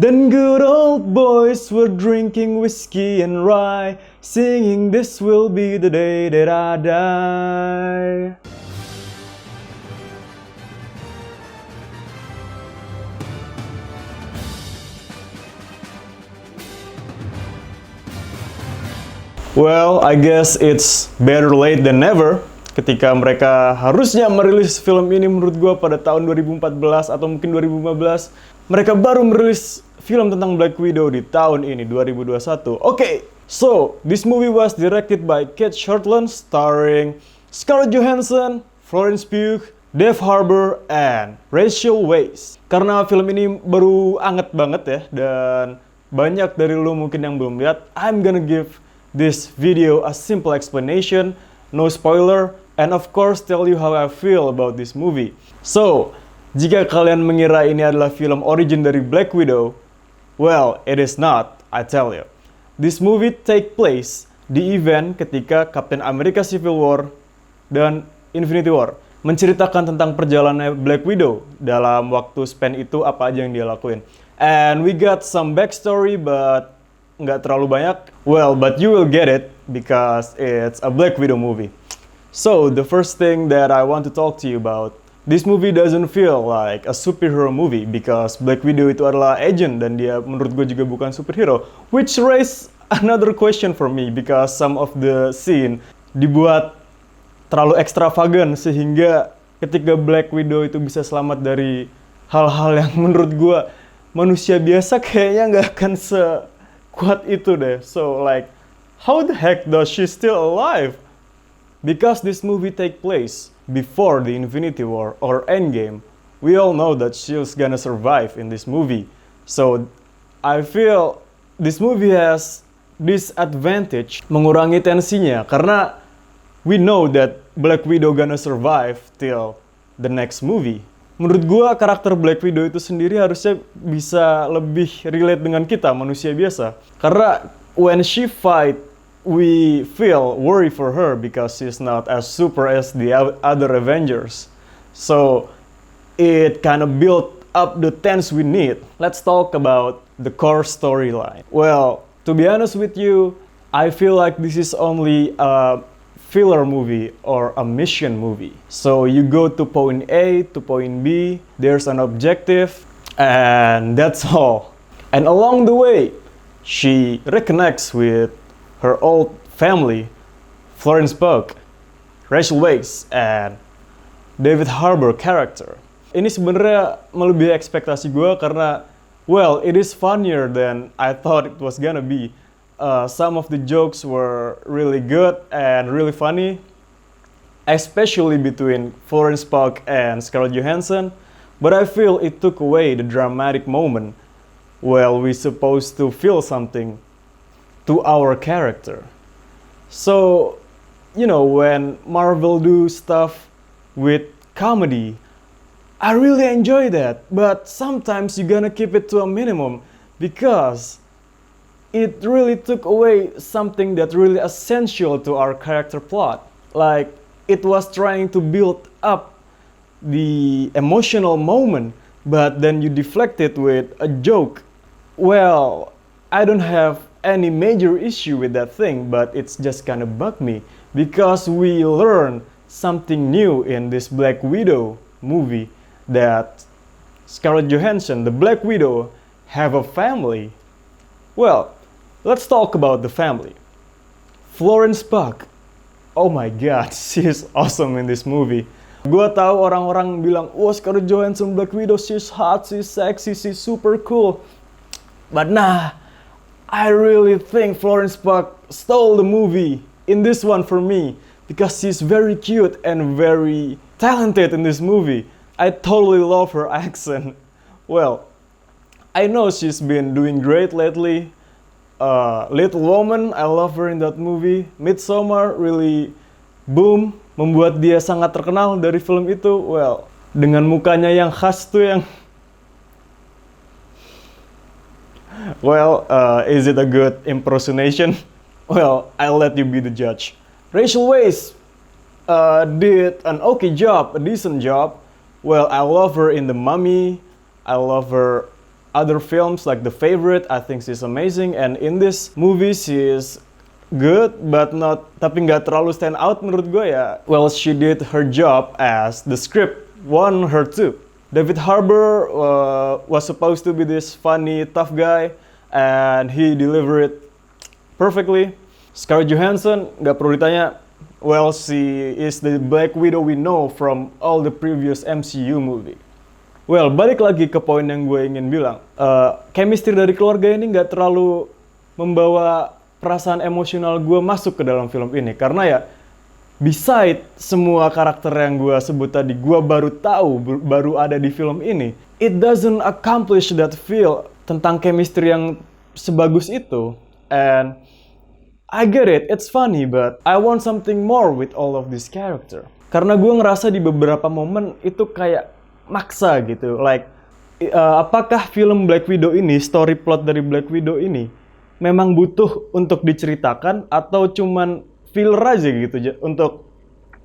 Then good old boys were drinking whiskey and rye, singing this will be the day that I die. Well, I guess it's better late than never. Ketika mereka harusnya merilis film ini menurut gue pada tahun 2014 atau mungkin 2015, mereka baru merilis film tentang Black Widow di tahun ini, 2021. Okay, so this movie was directed by Kate Shortland, starring Scarlett Johansson, Florence Pugh, Dave Harbour, and Rachel Weisz. Karena film ini baru anget banget ya, dan banyak dari lo mungkin yang belum lihat, I'm gonna give this video a simple explanation, no spoiler, and of course tell you how I feel about this movie. So, jika kalian mengira ini adalah film origin dari Black Widow, well, it is not, I tell you. This movie take place di event ketika Captain America Civil War dan Infinity War menceritakan tentang perjalanan Black Widow dalam waktu span itu, apa aja yang dia lakuin. And we got some backstory, but nggak terlalu banyak. Well, but you will get it because it's a Black Widow movie. So, the first thing that I want to talk to you about, this movie doesn't feel like a superhero movie because Black Widow itu adalah agent dan dia menurut gue juga bukan superhero. Which raise another question for me because some of the scene dibuat terlalu ekstravagan sehingga ketika Black Widow itu bisa selamat dari hal-hal yang menurut gue manusia biasa kayaknya nggak akan sekuat itu deh. So like, how the heck does she still alive? Because this movie take place before the Infinity War or Endgame, we all know that she's gonna survive in this movie. So I feel this movie has disadvantage, mengurangi tensinya karena we know that Black Widow gonna survive till the next movie. Menurut gua karakter Black Widow itu sendiri harusnya bisa lebih relate dengan kita manusia biasa. Karena when she fight, we feel worry for her because she's not as super as the other Avengers. So it kind of built up the tense we need. Let's talk about the core storyline. Well, to be honest with you, I feel like this is only a filler movie or a mission movie. So you go to point A to point B, there's an objective, and that's all. And along the way, she reconnects with her old family, Florence Pugh, Rachel Weisz, and David Harbour character. Ini sebenarnya melebihi ekspektasi gue karena, well, it is funnier than I thought it was gonna be. Some of the jokes were really good and really funny, especially between Florence Pugh and Scarlett Johansson. But I feel it took away the dramatic moment. Well, we supposed to feel something to our character. So, you know, when Marvel do stuff with comedy, I really enjoy that. But sometimes you're gonna keep it to a minimum because it really took away something that really essential to our character plot. Like, it was trying to build up the emotional moment, but then you deflect it with a joke. Well, I don't have any major issue with that thing, but it's just kind of bugged me because we learn something new in this Black Widow movie, that Scarlett Johansson, the Black Widow, have a family. Well, let's talk about the family. Florence Pugh, oh my god, she's awesome in this movie. Gua tahu orang-orang bilang, oh Scarlett Johansson Black Widow, she's hot, she's sexy, she's super cool. But nah, I really think Florence Pugh stole the movie in this one for me because she's very cute and very talented in this movie. I totally love her accent. Well, I know she's been doing great lately. Little Woman, I love her in that movie. Midsommar really boom, membuat dia sangat terkenal dari film itu. Well, dengan mukanya yang khas tuh yang well, is it a good impersonation? Well, I'll let you be the judge. Rachel Weisz did an okay job, a decent job. Well, I love her in The Mummy. I love her other films like The Favorite, I think she's amazing, and in this movie she is good but not, tapi nggak terlalu stand out menurut gue ya. Well, she did her job as the script want her to. David Harbour was supposed to be this funny tough guy and he delivered it perfectly. Scarlett Johansson nggak perlu ditanya. Well, she is the Black Widow we know from all the previous MCU movie. Well, balik lagi ke poin yang gue ingin bilang. Chemistry dari keluarga ini nggak terlalu membawa perasaan emosional gue masuk ke dalam film ini. Karena ya, beside semua karakter yang gue sebut tadi, gue baru tahu, baru ada di film ini. It doesn't accomplish that feel tentang chemistry yang sebagus itu. And I get it, it's funny, but I want something more with all of this character. Karena gue ngerasa di beberapa momen itu kayak maksa gitu. Like, apakah film Black Widow ini, story plot dari Black Widow ini, memang butuh untuk diceritakan atau cuman filler aja gitu untuk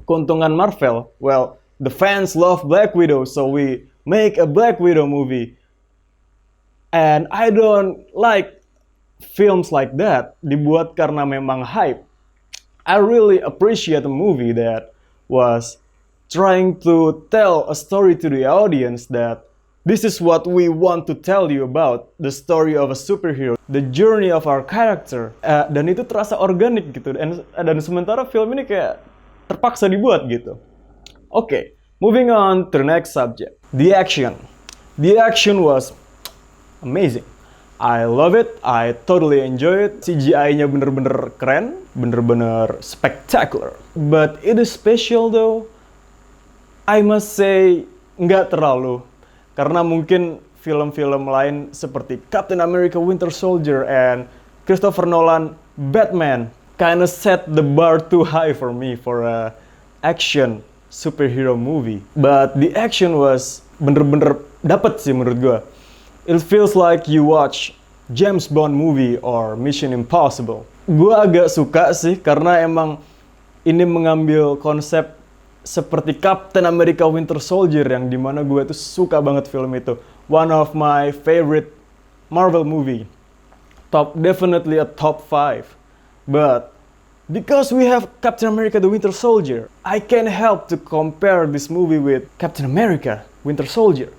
keuntungan Marvel? Well, the fans love Black Widow, so we make a Black Widow movie. And I don't like films like that dibuat karena memang hype. I really appreciate a movie that was trying to tell a story to the audience that this is what we want to tell you about the story of a superhero, the journey of our character. Dan itu terasa organik gitu. Dan sementara film ini kayak terpaksa dibuat gitu. Okay, moving on to the next subject. The action. The action was amazing. I love it. I totally enjoy it. CGI-nya bener-bener keren, bener-bener spectacular. But it is special though. I must say, nggak terlalu. Karena mungkin film-film lain seperti Captain America Winter Soldier and Christopher Nolan Batman kinda set the bar too high for me for a action superhero movie. But the action was bener-bener dapet sih menurut gue. It feels like you watch James Bond movie or Mission Impossible. Gue agak suka sih karena emang ini mengambil konsep seperti Captain America Winter Soldier yang dimana gue tuh suka banget film itu. One of my favorite Marvel movie. Definitely a top 5. But because we have Captain America the Winter Soldier, I can't help to compare this movie with Captain America Winter Soldier.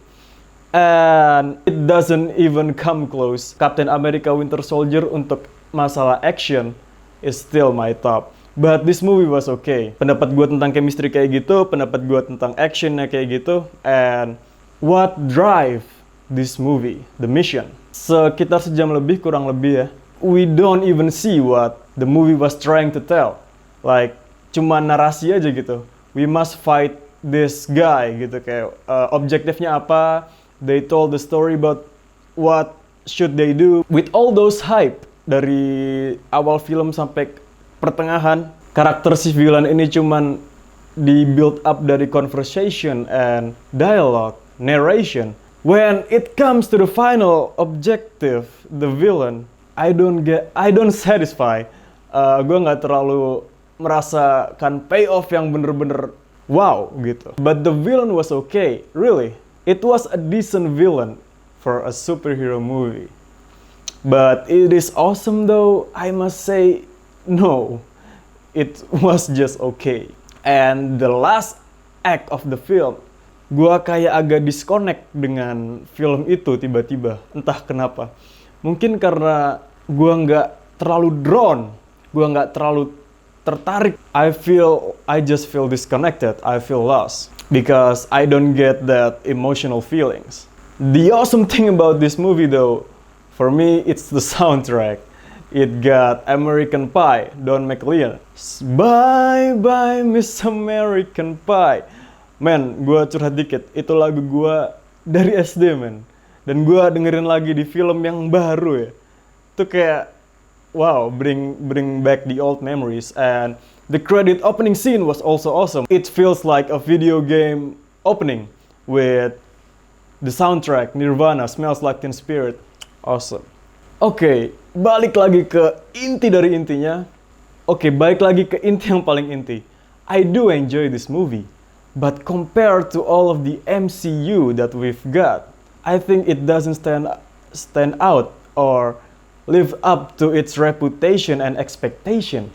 And it doesn't even come close. Captain America Winter Soldier untuk masalah action is still my top. But this movie was okay. Pendapat gue tentang chemistry kayak gitu, pendapat gue tentang actionnya kayak gitu, and what drive this movie, the mission. Sekitar sejam lebih, kurang lebih ya. We don't even see what the movie was trying to tell. Like, cuma narasi aja gitu. We must fight this guy gitu, kayak objektifnya apa. They told the story about what should they do. With all those hype dari awal film sampai pertengahan, karakter si villain ini cuman di build up dari conversation and dialogue, narration. When it comes to the final objective, the villain, I don't satisfy. Gue nggak terlalu merasakan payoff yang bener-bener wow gitu. But the villain was okay, really. It was a decent villain for a superhero movie. But it is awesome though, I must say no. It was just okay. And the last act of the film, gua kayak agak disconnect dengan film itu tiba-tiba. Entah kenapa. Mungkin karena gua nggak terlalu drawn, gua nggak terlalu tertarik. I just feel disconnected. I feel lost because I don't get that emotional feelings. The awesome thing about this movie though, for me, it's the soundtrack. It got American Pie, Don McLean. Bye bye Miss American Pie. Man, gue curhat dikit. Itu lagu gue dari SD, man. Dan gue dengerin lagi di film yang baru ya. Itu kayak, wow, bring back the old memories. And the credit opening scene was also awesome. It feels like a video game opening with the soundtrack Nirvana, Smells Like Teen Spirit. Awesome. Oke, balik lagi ke inti dari intinya. Oke, balik lagi ke inti yang paling inti. I do enjoy this movie, but compared to all of the MCU that we've got, I think it doesn't stand stand out or live up to its reputation and expectation?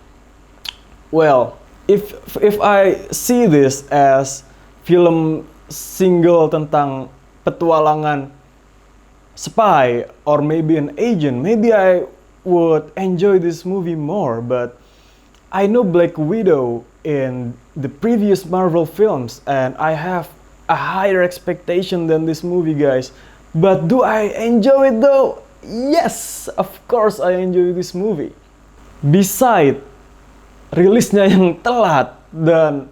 Well, if I see this as film single tentang petualangan spy or maybe an agent, maybe I would enjoy this movie more. But I know Black Widow in the previous Marvel films, and I have a higher expectation than this movie, guys. But do I enjoy it though? Yes, of course I enjoy this movie. Beside rilisnya yang telat, dan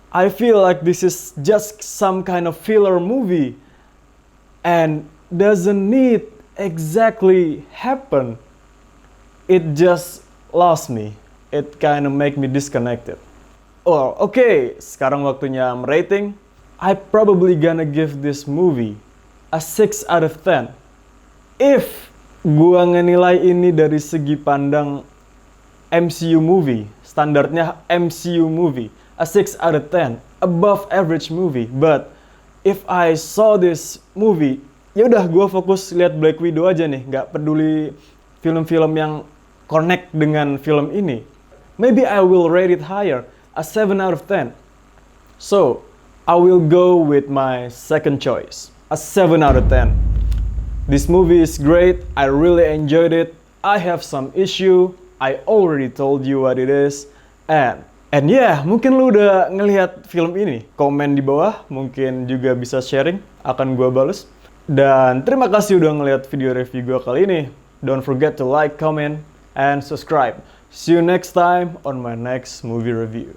I feel like this is just some kind of filler movie and doesn't need exactly happen. It just lost me. It kind of make me disconnected. Oh, okay, sekarang waktunya rating. I probably gonna give this movie a 6 out of 10. If gua ngenilai ini dari segi pandang MCU movie, standarnya MCU movie, a 6 out of 10, above average movie. But if I saw this movie, ya udah gue fokus lihat Black Widow aja nih, nggak peduli film-film yang connect dengan film ini. Maybe I will rate it higher, a 7 out of 10. So, I will go with my second choice, a 7 out of 10. This movie is great, I really enjoyed it. I have some issue, I already told you what it is. And yeah, mungkin lu udah ngelihat film ini. Komen di bawah, mungkin juga bisa sharing, akan gue bales. Dan terima kasih udah ngelihat video review gue kali ini. Don't forget to like, comment, and subscribe. See you next time on my next movie review.